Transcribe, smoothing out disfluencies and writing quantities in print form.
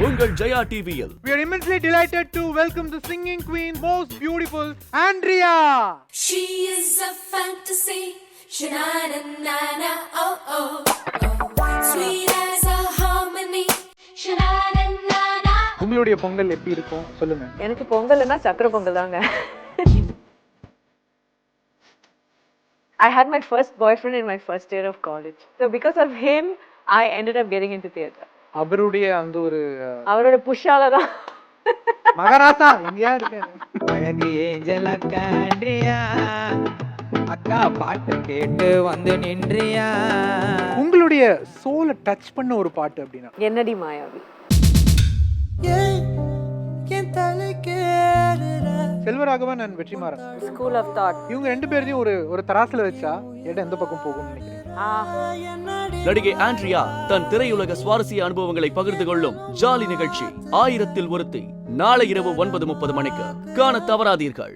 உங்கள் ஜெயா டிவியில். We are immensely delighted to welcome the singing queen, most beautiful Andrea. She is a fantasy, sha-na-na-na-na, oh oh oh, sweet as a harmony, sha-na-na-na-na. உங்களுடைய பொங்கல் எப்படி இருக்கும் சொல்லுங்க. எனக்கு பொங்கல்னா சக்கரை பொங்கல் தாங்க. I had my first boyfriend in my first year of college. So because of him, I ended up getting into theatre. அவருடைய அந்த ஒரு அவரோட புஷ்ஷால தான். மகாராசா எங்கயா இருக்க? அழகு ஏஞ்சல் அக்காண்டியா, அக்கா பாட்டு கேட்டு வந்து நின்றியா. உங்களுடைய சோலை டச் பண்ண ஒரு பாட்டு அப்படின்னா என்னடி மாயாவி. Selvaraghavan and Vetrimaaran, School of Thought. இவங்க ரெண்டு பேரையும் ஒரு தராசுல வச்சா இடம் எந்த பக்கம் போகும்னு நினைக்கிறீங்க? நடிகை ஆண்ட்ரியா தன் திரையுலக சுவாரஸ்ய அனுபவங்களை பகிர்ந்து கொள்ளும் ஜாலி நிகழ்ச்சி 1000ல் ஒருத்தி நாளை இரவு 9:30 மணிக்கு காண தவறாதீர்கள்.